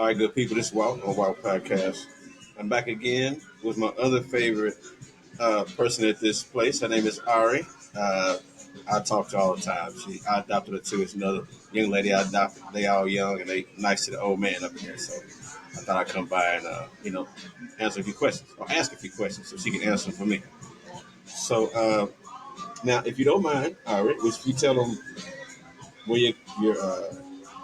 All right, good people. This is Walt on Walt Podcast. I'm back again with my other favorite person at this place. Her name is Ari. Uh, I talk to her all the time. I adopted her too. It's another young lady I adopted. They all young and they nice to the old man up here. So I thought I'd come by and answer a few questions or ask a few questions so she can answer them for me. So now, if you don't mind, Ari, would you tell them where your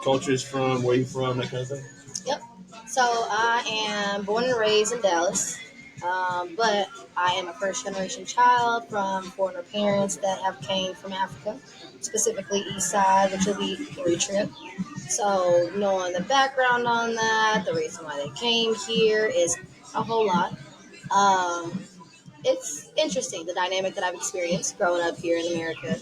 culture is from, where you're from, that kind of thing? Yep. So I am born and raised in Dallas, but I am a first generation child from foreigner parents that have came from Africa, specifically East Side, which will be Eritrea. So knowing the background on that, the reason why they came here is a whole lot. Um, it's interesting the dynamic that I've experienced growing up here in America.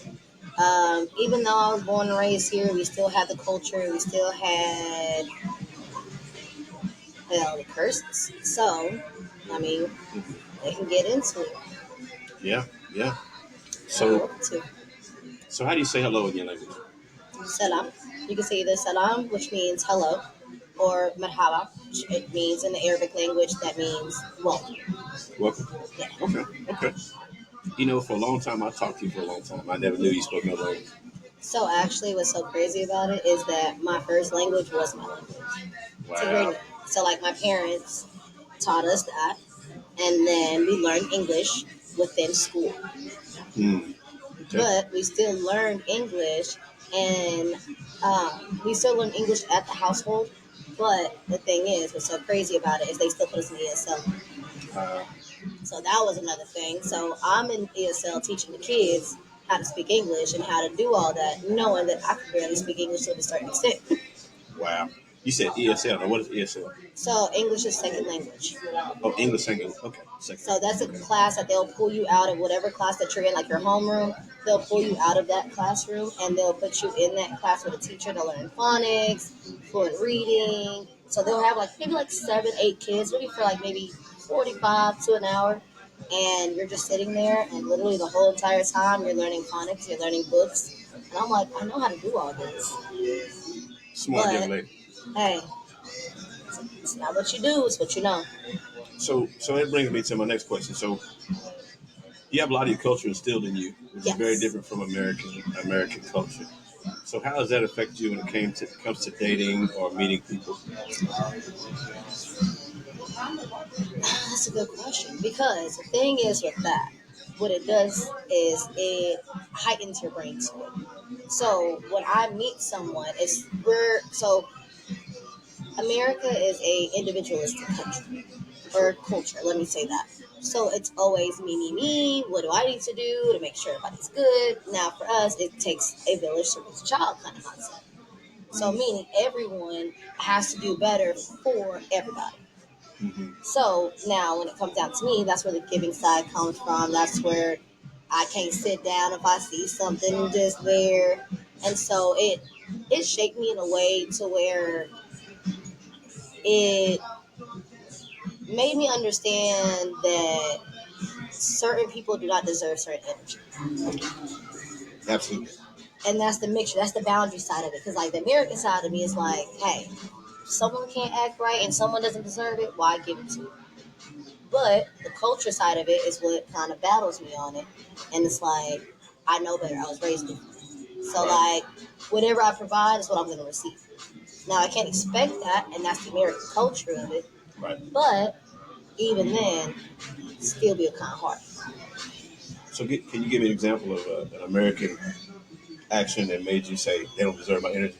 Even though I was born and raised here, we still had the culture. We still had the curses. So, I mean, they can get into it. Yeah, yeah. I So, want to. so how do you say hello in your language? Salam. You can say either salam, which means hello, or marhaba, which it means in the Arabic language that means welcome. Welcome. Yeah. Okay, okay. For a long time, I talked to you for a long time. I never knew you spoke no language. So actually, what's so crazy about it is that my first language was my language. Wow. So like my parents taught us that, and then we learned English within school. Hmm. Okay. But we still learned English, and we still learn English at the household. But the thing is, what's so crazy about it is they still put us in ESL. Uh, So that was another thing. So I'm in ESL teaching the kids how to speak English and how to do all that, knowing that I could barely speak English to a certain extent. wow. You said ESL. Now, what is ESL? So English is second language. Oh, English single. Okay. Second. So that's a Okay. class that they'll pull you out of whatever class that you're in, like your homeroom. They'll pull you out of that classroom and they'll put you in that class with a teacher to learn phonics, fluent reading. So they'll have like maybe like 7, 8 kids, maybe for like maybe 45 to an hour. And you're just sitting there and literally the whole entire time you're learning phonics, you're learning books. And I'm like, I know how to do all this. Smart young But lady. hey, it's not what you do, it's what you know. So that brings me to my next question. So you have a lot of your culture instilled in you, which is very Yes. different from American culture. So how does that affect you when comes to dating or meeting people? That's a good question because the thing is with that, what it does is it heightens your brain score. So when I meet someone, it's we're so America is a individualistic country or culture. Let me say that. So it's always me, me, me. What do I need to do to make sure everybody's good? Now for us, it takes a village to raise a child kind of concept. So meaning everyone has to do better for everybody. Mm-hmm. So now, when it comes down to me, that's where the giving side comes from. That's where I can't sit down if I see something just there, and so it shaped me in a way to where it made me understand that certain people do not deserve certain energy, Absolutely. and that's the mixture. That's the boundary side of it. Because like the American side of me is like, hey, if someone can't act right and someone doesn't deserve it, why give it to them? But the culture side of it is what kind of battles me on it. And it's like, I know better. I was raised different. So, Right. like, whatever I provide is what I'm going to receive. Now, I can't expect that, and that's the American culture of it. Right. But even then, still be kind of hard. So can you give me an example of an American action that made you say they don't deserve my energy?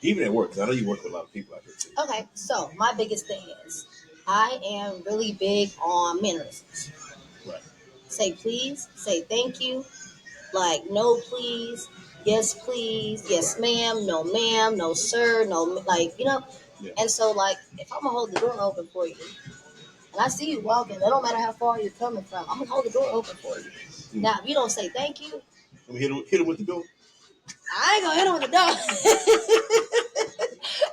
Even at work, 'cause I know you work with a lot of people out here too. Okay, so my biggest thing is I am really big on mannerisms. Right. Say please, say thank you, like no please, yes please, yes ma'am, no ma'am, no sir, no like Yeah. And so like if I'm gonna hold the door open for you and I see you walking, it don't matter how far you're coming from, I'm gonna hold the door open for you. Mm. Now if you don't say thank you, Let me hit him with the door. I ain't gonna hit him with the door.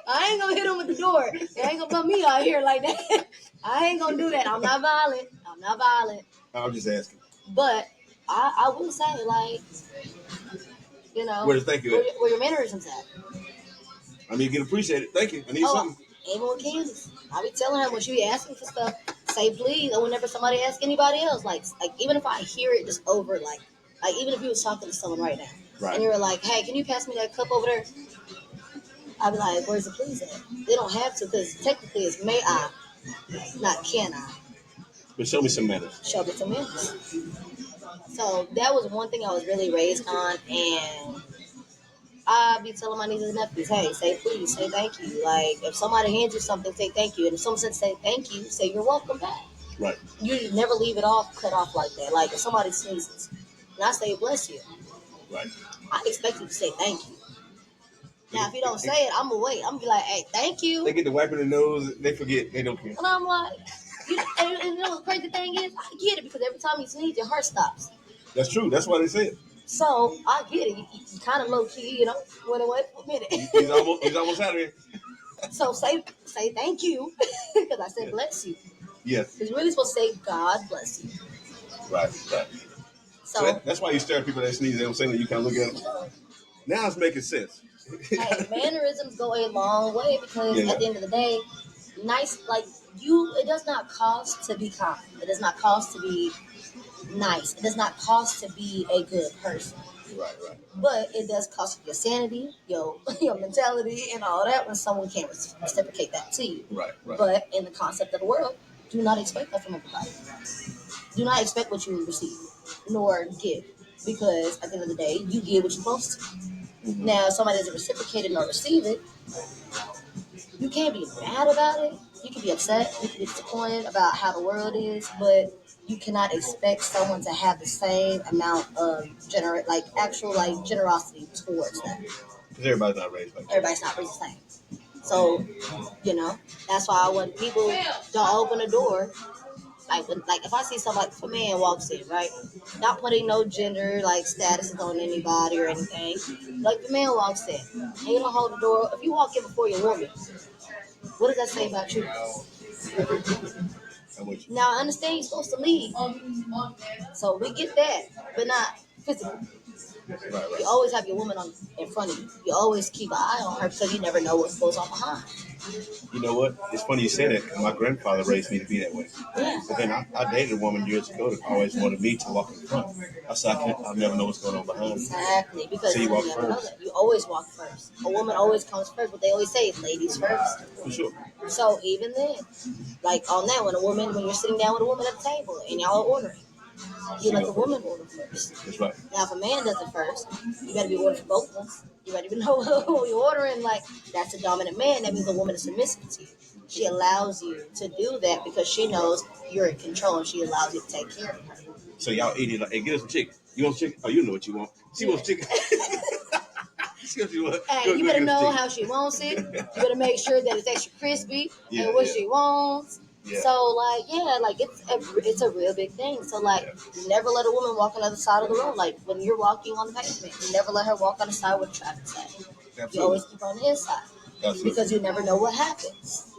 I ain't gonna hit him with the door. They ain't gonna put me out here like that. I ain't gonna do that. I'm not violent. I'm not violent. I'm just asking. But I will say like Where's thank you at? where your mannerisms at. I mean, you can appreciate it. Thank you. I need Oh, something. Even with Candace, I be telling her when she be asking for stuff, say please. Or whenever somebody asks anybody else, like even if I hear it just over, like even if you was talking to someone right now, and you were like, hey, can you pass me that cup over there? I'd be like, where's the please at? They don't have to because technically it's may I, not can I. But show me some manners. Show me some manners. So that was one thing I was really raised on, and I be telling my nieces and nephews, hey, say please, say thank you. Like, if somebody hands you something, say thank you. And if someone says say thank you, say you're welcome back. Right. You never leave it off cut off like that. Like, if somebody sneezes, and I say bless you, Right. I expect you to say thank you. Now, if you don't say it, I'm going to wait. I'm going to be like, hey, thank you. They get to wiping their nose, they forget, they don't care. And I'm like, and you know what the crazy thing is? I get it because every time you sneeze, your heart stops. That's true. That's why they say it. So I get it. You kind of low key, you know, went away for a minute. He's almost out of here. So say thank you because I said bless you. Yes. Because you're really supposed to say God bless you. Right. So that's why you stare at people that sneeze. They don't say that. You kind of look at them. Now it's making sense. Hey, mannerisms go a long way because at the end of the day, nice like you. It does not cost to be kind. It does not cost to be nice. It does not cost to be a good person. Right. But it does cost your sanity, your mentality, and all that when someone can't reciprocate that to you. Right. But in the concept of the world, do not expect that from everybody. Do not expect what you receive, nor give, because at the end of the day, you give what you're supposed to. Mm-hmm. Now, if somebody doesn't reciprocate it nor receive it, you can't be mad about it. You can be upset. You can be disappointed about how the world is, but you cannot expect someone to have the same amount of generosity towards them. Because everybody's not raised like that. Everybody's not raised the same. So, that's why when people don't open the door, like if I see somebody, if a man walks in, right, not putting no gender statuses on anybody or anything, like the man walks in, and you don't hold the door. If you walk in before your woman, what does that say about you? Now I understand you're supposed to lead, so we get that, but not physically. Right. You always have your woman in front of you. You always keep an eye on her because you never know what goes on behind. You know what? It's funny you say that because my grandfather raised me to be that way. Yeah. But then I dated a woman years ago that always wanted me to walk in front. I said, I'll never know what's going on behind. Exactly. Because so you walk first. You always walk first. A woman always comes first, but they always say ladies first. For sure. So even then, like on that, when you're sitting down with a woman at the table and y'all are ordering, you let the woman order first. That's right. Now, if a man does it first, you got to be ordering for both of us. You got to know who you're ordering. Like, that's a dominant man. That means the woman is submissive to you. She allows you to do that because she knows you're in control and she allows you to take care of her. So y'all eat it like, hey, get us some chicken. You want chicken? Oh, you know what you want. She wants chicken. Hey, you better know how she wants it. You better make sure that it's extra crispy and what she wants. Yeah. So it's a real big thing. So never let a woman walk on the other side of the road. Like when you're walking on the pavement, you never let her walk on the side where the traffic's at. Absolutely. You always keep her on the inside. Absolutely. Because you never know what happens.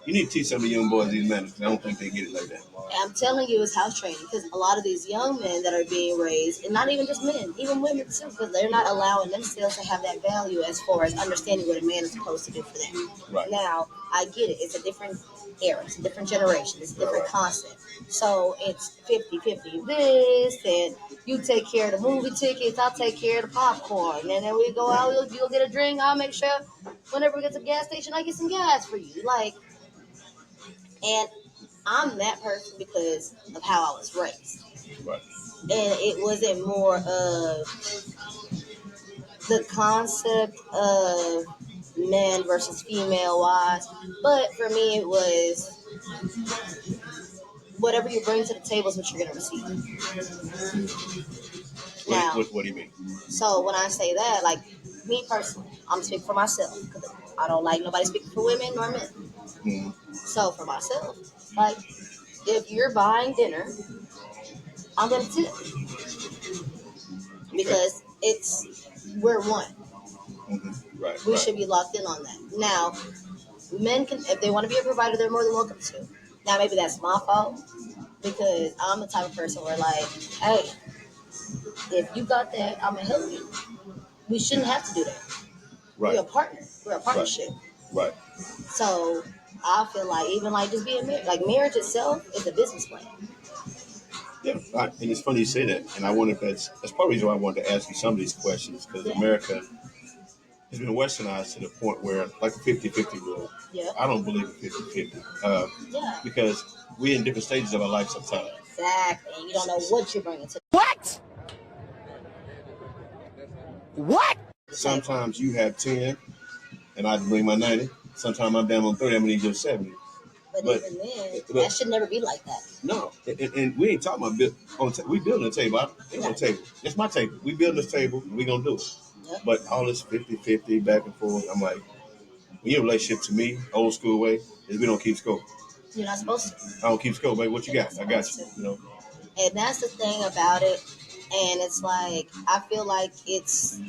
You need to teach some of the young boys these manners. I don't think they get it like that. I'm telling you, it's house training because a lot of these young men that are being raised, and not even just men, even women too, because they're not allowing themselves to have that value as far as understanding what a man is supposed to do for them. Right. Now, I get it. It's a different era. It's a different generation. It's a different concept. So it's 50-50 this, and you take care of the movie tickets, I'll take care of the popcorn. And then we go out, you'll get a drink, I'll make sure whenever we get to the gas station, I get some gas for you. And I'm that person because of how I was raised. Right. And it wasn't more of the concept of men versus female wise, but for me it was whatever you bring to the table is what you're going to receive. Now, what do you mean? So when I say that, like me personally, I'm speaking for myself because I don't like nobody speaking for women nor men. Mm-hmm. So for myself, like if you're buying dinner, I'm going to tip because we're one. Mm-hmm. Right. We should be locked in on that. Now, men can, if they want to be a provider, they're more than welcome to. Now, maybe that's my fault because I'm the type of person where hey, if you got that, I'm going to help you. We shouldn't have to do that. Right. We're a partner. We're a partnership. Right. So I feel like even like just being married, like marriage itself is a business plan. Yeah, right. And it's funny you say that. And I wonder if that's part of the reason why I wanted to ask you some of these questions because Yeah. America has been westernized to the point where, like the 50-50 rule, Yeah. I don't believe in 50-50 Yeah. because we're in different stages of our life sometimes. Exactly. And you don't know what you're bringing to What? What? the table. Sometimes you have 10 and I bring my 90. Sometimes I'm down on 30, I'm going to need your 70. But But, even then, but that should never be like that. no, and we ain't talking about we building a table. Ain't no table. It's my table. We building this table. We gonna do it. Yep. But all this 50-50 back and forth, I'm like, when your relationship to me, old school way, is we don't keep score. You're not supposed to. I don't keep score, baby. What you You're got? not I got you. supposed to. You know. And that's the thing about it. And it's like, I feel like it's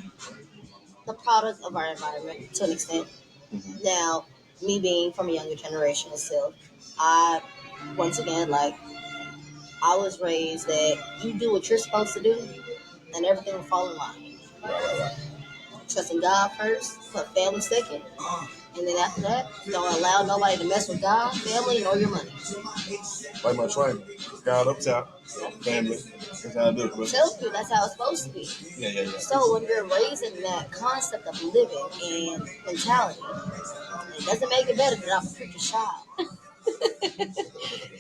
the product of our environment to an extent. Mm-hmm. Now, me being from a younger generation itself, I, once again, like, I was raised that you do what you're supposed to do and everything will fall in line. Right. Trusting God first, put family second, and then after that, don't allow nobody to mess with God, family, nor your money. Like my triangle. God up top, family. That's how I do it. Bro. Tell you that's how it's supposed to be. Yeah. So when you're raising that concept of living and mentality, it doesn't make it better that I'm a preacher's child.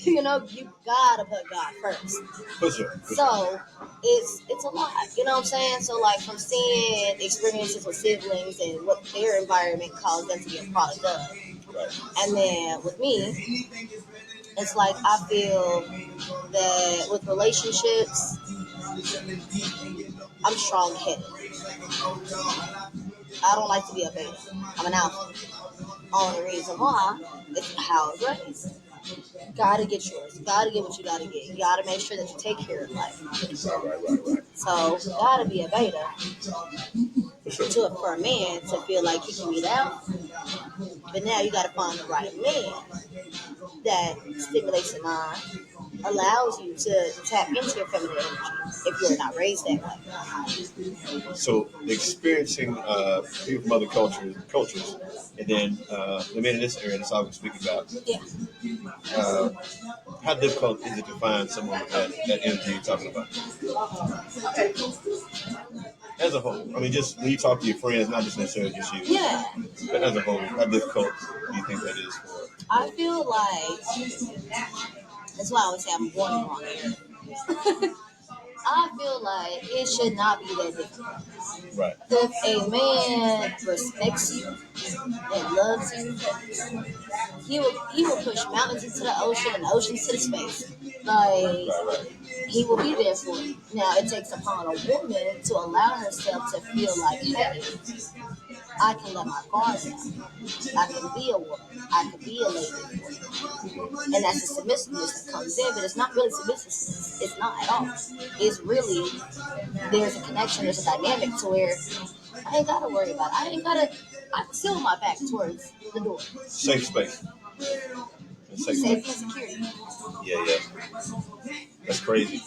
You know, you gotta put God first. For sure. So it's a lot. You know what I'm saying? So like from seeing experiences with siblings and what their environment caused them to be a product of. Right. And then with me, it's like I feel that with relationships, I'm strong headed. I don't like to be a beta. I'm an alpha. Only reason why is how I was raised. Gotta get yours. Gotta get what you gotta get. You gotta make sure that you take care of life. Right. So gotta be a beta For sure. for a man to feel like he can be down. But now you gotta find the right man that stimulates your mind, allows you to tap into your feminine energy if you're not raised that way. So experiencing people from other cultures, and then the men in this area that's all we're speaking about. Yeah. How difficult is it to find someone with that energy you're talking about? As a whole, I mean, just when you talk to your friends, not just necessarily just you, Yeah. but as a whole, how difficult do you think that is for? I feel like that's why I always say I'm born in the wrong era. I feel like it should not be that difficult. Right. If a man respects you and loves you, he will push mountains into the ocean and oceans to the space. Like Right. he will be there for you. Now it takes upon a woman to allow herself to feel like, hey, I can let my guard down. I can be a woman. I can be a lady for you. And that's the submissiveness that comes in, but it's not really submissiveness. It's not at all. It's really there's a connection, there's a dynamic to where I ain't gotta worry about it. I can seal my back towards the door. Safe space. Safety and security. Yeah. That's crazy.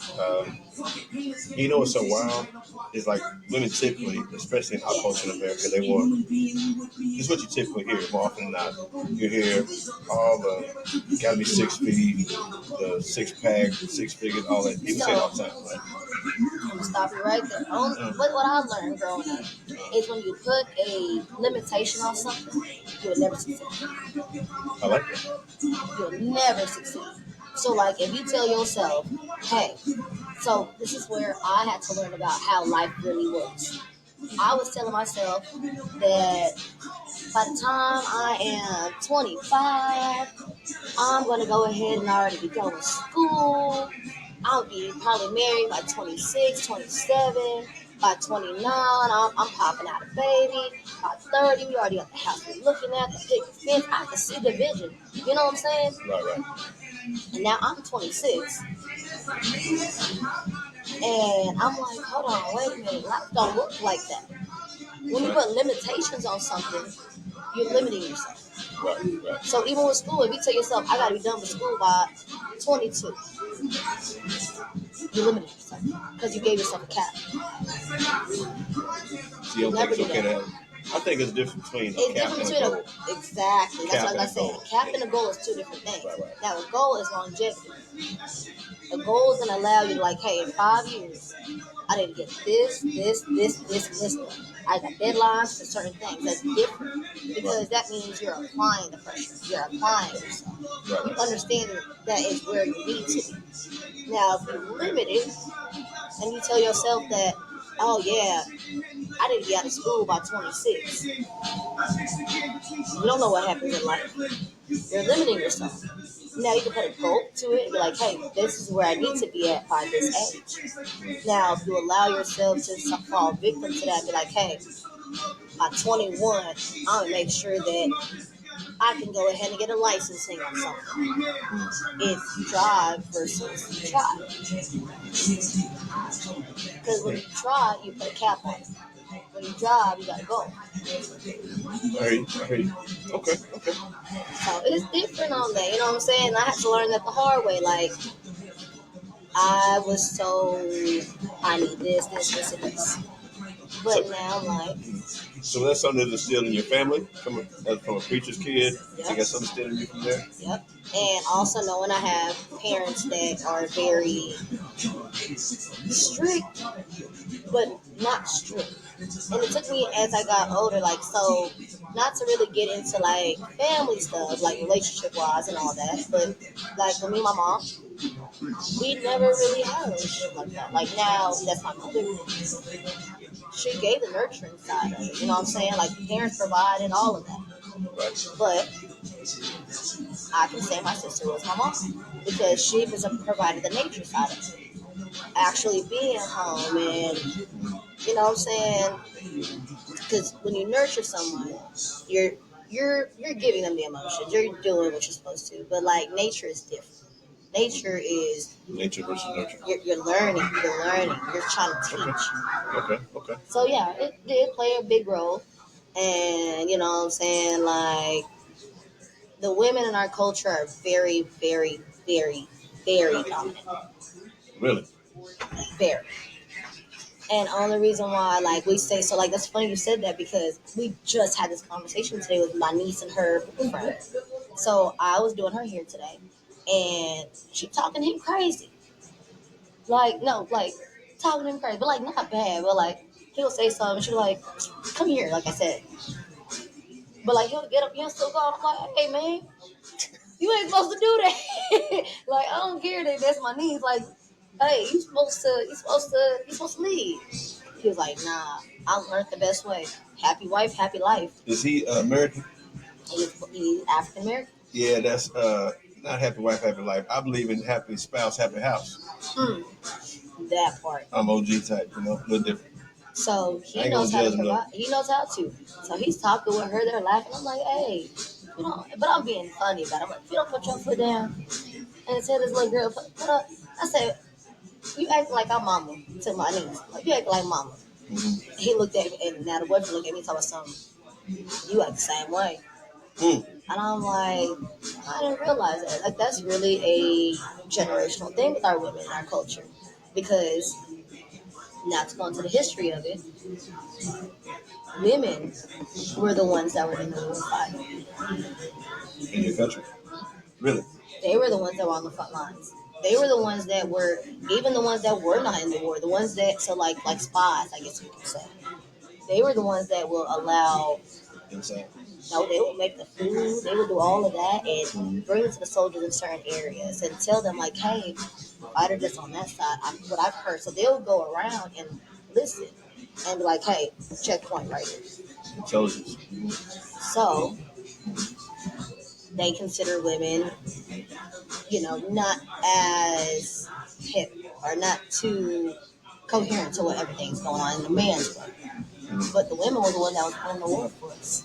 You know what's so wild? It's like women typically, especially in our culture in America, they want. This is what you typically hear more often than not. You hear all the you gotta be 6 feet, the six pack, 6 figures, all that. People say it all the time, right? I'm gonna stop you right there. What I learned growing up is when you put a limitation on something, you will never succeed. I like that. You'll never succeed. So, like, if you tell yourself, hey, so this is where I had to learn about how life really works. I was telling myself that by the time I am 25, I'm going to go ahead and already be done with school. I'll be probably married by 26, 27. By 29, I'm popping out a baby. By 30, we already got the house we're looking at, the picket fence. I can see the vision. You know what I'm saying? Right. And now I'm 26. And I'm like, hold on, wait a minute. Life don't work like that. When you put limitations on something, you're limiting yourself. Right. So even with school, if you tell yourself, I got to be done with school by 22, you limited yourself because you gave yourself a cap. So you don't think it's okay to have I think it's different between a It's cap different and a between goal. exactly. That's Cap what and I a said. goal. A cap and a goal is two different things. Right. Now, a goal is longevity. A goal is going to allow you to, like, hey, in 5 years, I need to get this done. I got deadlines for certain things. That's different because that means you're applying the pressure. You're applying yourself. Right. You understand that is where you need to be. Now, if you limit it and you tell yourself that, oh yeah, I need to be out of school by 26. You don't know what happens in life. You're limiting yourself. Now you can put a goal to it and be like, hey, this is where I need to be at by this age. Now, if you allow yourself to fall victim to that, be like, hey, by 21, I'm going to make sure that I can go ahead and get a licensing on something. It's drive versus try. Because when you try, you put a cap on it. When you drive, you got to go. I hear you. Okay. So it's different on that. You know what I'm saying? I had to learn that the hard way. Like, I was told I need this, and this. But now I'm like, so that's something that's instilled in your family from a preacher's kid. yep. I guess something instilled in you from there. Yep. And also knowing I have parents that are very strict, but not strict. And it took me as I got older, like, so not to really get into like family stuff, like relationship wise and all that, but like for me and my mom, we never really had a relationship like that. Like now, that's my mother. She gave the nurturing side of it, you know what I'm saying? Like parents provided all of that. Right. But I can say my sister was my mom because she was provided the nature side of it. Actually being home and you know what I'm saying? Because when you nurture someone, you're you're giving them the emotions. You're doing what you're supposed to. But like nature is different. Nature is nature versus nurture. You're learning. You're learning. You're trying to teach. Okay. So yeah, it did play a big role. And you know what I'm saying? Like the women in our culture are very, very, very, very dominant. Really? Very. And only reason why, like, we say so, like, that's funny you said that because we just had this conversation today with my niece and her friend. So I was doing her hair today, and she talking him crazy. Like, no, like, talking him crazy, but like, not bad, but like, he'll say something, she'll like, come here, like I said. But like, he'll get up, he'll still go, I'm like, hey, man, you ain't supposed to do that. Like, I don't care that that's my niece. Like, hey, you supposed to lead. He was like, nah, I learned the best way. Happy wife, happy life. Is he American? He's African American. Yeah, that's not happy wife, happy life. I believe in happy spouse, happy house. That part. I'm OG type, a little different. So he knows how to provide. He knows how to. So he's talking with her. They're laughing. I'm like, hey, you know. But I'm being funny about it. I'm like, if you don't put your foot down and tell this little girl, put up. I said, you act like I'm mama to my niece. Like you act like mama. Mm-hmm. He looked at me, and now the boyfriend looked at me, talking about something. You act the same way. And I'm like, I didn't realize that. Like that's really a generational thing with our women in our culture, because not to go into the history of it, women were the ones that were in the war fight. In your country? Really? They were the ones that were on the front lines. They were the ones that were, even the ones that were not in the war, the ones that, so like spies, I guess you could say. They were the ones that will allow, inside. No, they will make the food, they will do all of that and bring it to the soldiers in certain areas and tell them like, hey, fighter just on that side, what I've heard. So they'll go around and listen and be like, hey, checkpoint right here. Intelligence. So they consider women, not as hip or not too coherent to what everything's going on in the man's world. But the women were the one that was winning the war for us.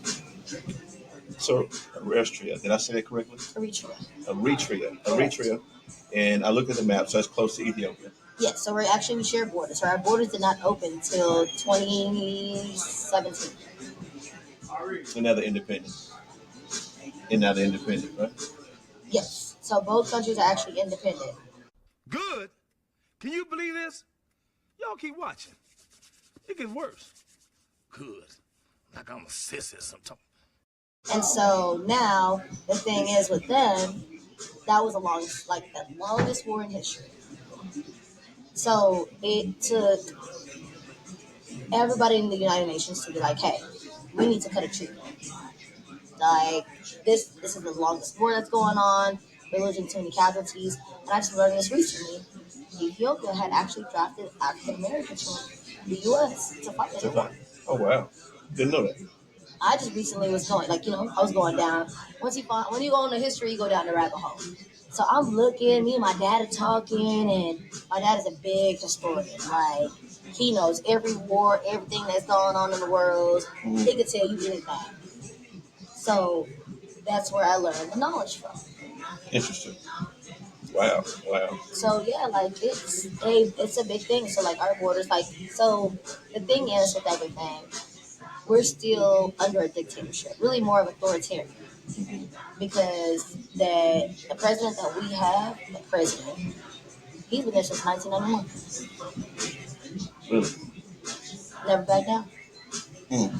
So Eritrea, did I say that correctly? Eritrea. Eritrea. And I looked at the map, so it's close to Ethiopia. Yes, so we share borders. So our borders did not open until 2017. Another independent, right? Yes, so both countries are actually independent. Good? Can you believe this? Y'all keep watching. It gets worse. Good. Like I'm a sissy sometimes. And so now the thing is with them, that was the longest war in history. So it took everybody in the United Nations to be like, hey, we need to cut a treaty. Like this is the longest war that's going on. We're losing too many casualties. And I just learned this recently. Ethiopia had actually drafted African Americans from the U.S. to fight in the war. Oh wow, didn't know that. I just recently was going, I was going down. When you go into history, you go down the rabbit hole. So I'm looking, me and my dad are talking, and my dad is a big historian. Like, he knows every war, everything that's going on in the world. Mm-hmm. He could tell you anything. So that's where I learned the knowledge from. Interesting. Wow. So yeah, like it's a big thing. So like our borders, so the thing is with everything, we're still under a dictatorship, really more of authoritarian, because the president that we have, he's been there since 1991, Really? never back down. Mm.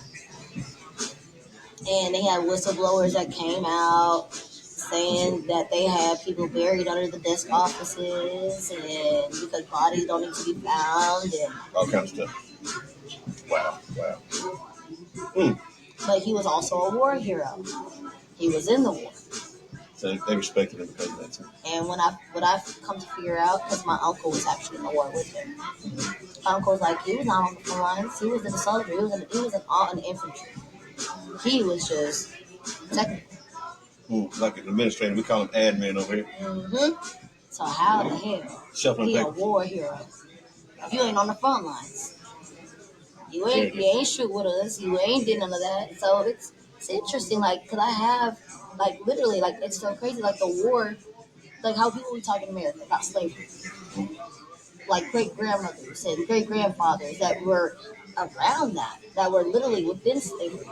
And they had whistleblowers that came out saying that they had people buried under the desk offices, and because bodies don't need to be found, and All kinds of stuff. Wow. Mm. but he was also a war hero. He was in the war. So they respected him because of that too. And what I've come to figure out, because my uncle was actually in the war with him. My uncle was like, he was not on the front lines. He was in the soldier. He was in infantry. He was just technical. Like an administrator, we call him admin over here. Mm-hmm. So how the hell Shuffling he a papers. war hero? If you ain't on the front lines, you ain't shoot with us. You ain't did none of that. So it's interesting, like, cause I have literally it's so crazy, like the war, like how people we talk in America about slavery, like great grandmothers and great grandfathers that were around that were literally within slavery.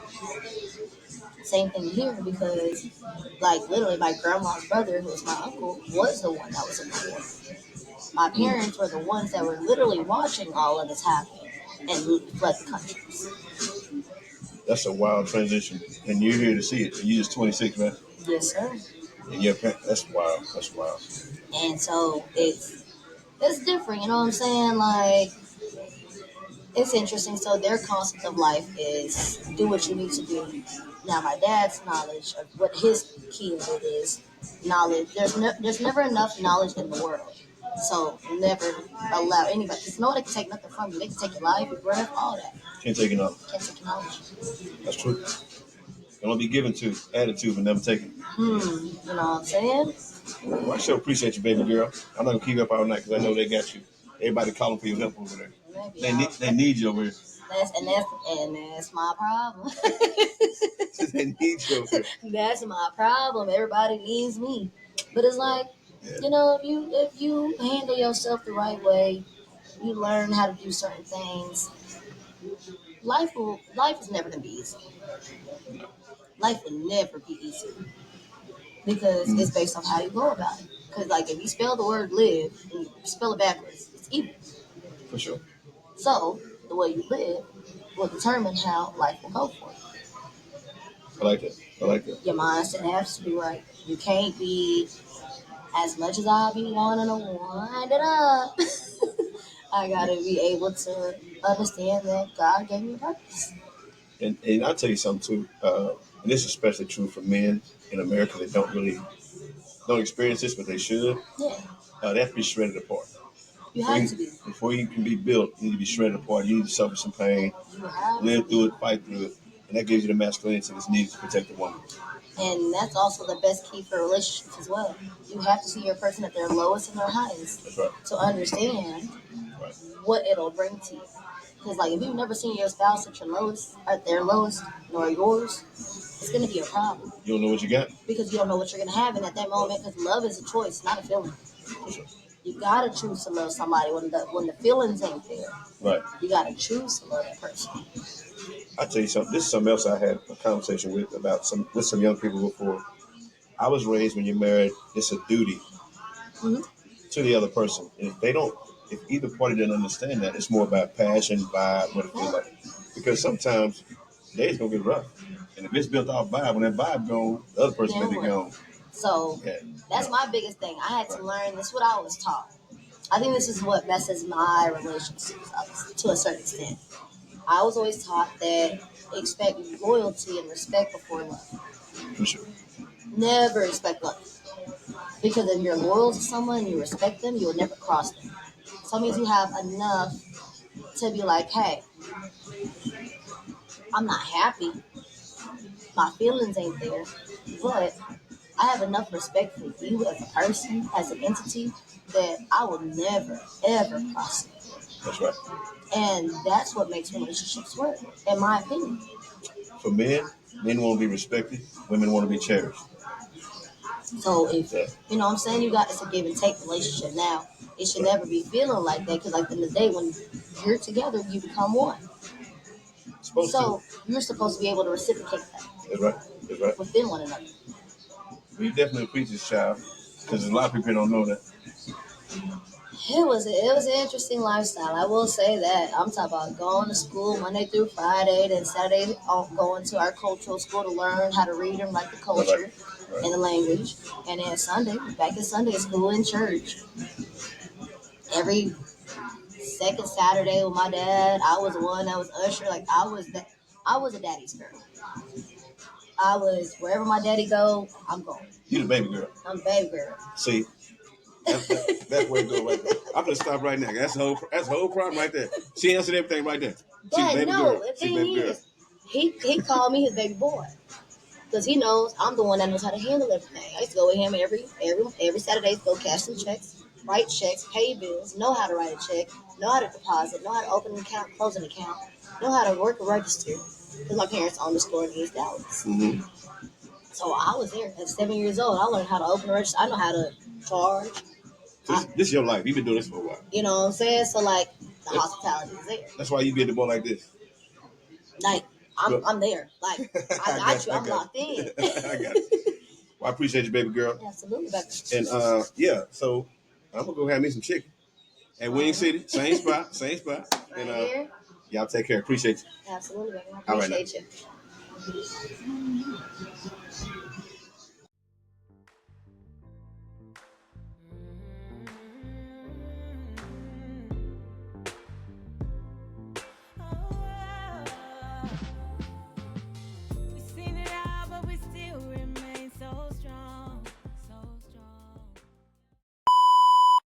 Same thing here, because literally my grandma's brother, who was my uncle, was the one that was in the war. My parents were the ones that were literally watching all of this happen and fled the countries. That's a wild transition, and you're here to see it. And you're just 26, man. Yes, sir. And your parents, that's wild. And so it's different, you know what I'm saying? Like, it's interesting. So their concept of life is do what you need to do. Now, my dad's knowledge of what his key of it is knowledge. There's never enough knowledge in the world. So never allow anybody, because no one can take nothing from you. They can take your life, your breath, all that. Can't take it off. Can't take your knowledge. That's true. Don't be given to, attitude, but never taken. You know what I'm saying? Well, I sure appreciate you, baby girl. I'm not gonna keep you up all night because I know they got you. Everybody calling for your help over there. They need you over here. That's my problem. They need you over here. That's my problem. Everybody needs me. But it's like, if you handle yourself the right way, you learn how to do certain things. Life is never gonna be easy. Life will never be easy because it's based on how you go about it. Because if you spell the word live and you spell it backwards, it's evil. For sure. So the way you live will determine how life will go for you. I like that. Your mindset has to be right. You can't be, as much as I be wanting to wind it up, I gotta be able to understand that God gave me a purpose. And I'll tell you something too. And this is especially true for men in America that don't experience this, but they should. Yeah. They have to be shredded apart. You have to be. Before you can be built, you need to be shredded apart. You need to suffer some pain, live through it, fight through it, and that gives you the masculinity that's needed to protect the woman. And that's also the best key for relationships as well. You have to see your person at their lowest and their highest. That's right. To understand what it'll bring to you. Because if you've never seen your spouse at their lowest, nor yours, it's going to be a problem. You don't know what you got. Because you don't know what you're going to have in at that moment. Because love is a choice, not a feeling. Sure. You got to choose to love somebody when the feelings ain't there. Right. You got to choose to love that person. I'll tell you something. This is something else I had a conversation with some young people before. I was raised when you're married, it's a duty to the other person. And if either party doesn't understand that, it's more about passion, vibe, what it feels like. Because sometimes days gonna get rough. And if it's built off vibe, when that vibe gone, the other person may be gone. So that's my biggest thing. I had to learn. This is what I was taught. I think this is what messes my relationships up to a certain extent. I was always taught that expect loyalty and respect before love. For sure. Never expect love. Because if you're loyal to someone and you respect them, you will never cross them. So it means you have enough to be like, hey, I'm not happy. My feelings ain't there. But I have enough respect for you as a person, as an entity, that I will never, ever cross it. That's right. And that's what makes relationships work, in my opinion. For men want to be respected, women want to be cherished. So if you know what I'm saying, you got it's a give and take relationship. Now it should never be feeling like that because like in the day when you're together, you become one. So you're supposed to be able to reciprocate that. That's right. That's right. Within one another. Well, you definitely a preacher's child because a lot of people don't know that. It was an interesting lifestyle. I will say that. I'm talking about going to school Monday through Friday, then Saturday going to our cultural school to learn how to read and write the culture and the language, and then Sunday back in Sunday school in church. Every second Saturday with my dad, I was the one that was usher. Like I was a daddy's girl. I was wherever my daddy go, I'm going. You the baby girl. I'm the baby girl. See. That's where it goes right there. I'm gonna stop right now. That's the whole problem right there. She answered everything right there. But no, the thing is, he called me his baby boy because he knows I'm the one that knows how to handle everything. I used to go with him every Saturday to go cash some checks, write checks, pay bills, know how to write a check, know how to deposit, know how to open an account, close an account, know how to work a register because my parents owned the store in East Dallas. Mm-hmm. So I was there at 7 years old. I learned how to open a register. I know how to charge. This is your life. You've been doing this for a while. You know what I'm saying? So like the hospitality is there. That's why you be at the bar like this. Like I'm there. Like I got you. I'm locked in. I got you. Well, I appreciate you, baby girl. Absolutely, baby. And yeah, so I'm gonna go have me some chicken at Wing City, same spot, same spot. Right and here. Y'all take care. Appreciate you. Absolutely, baby. I appreciate you.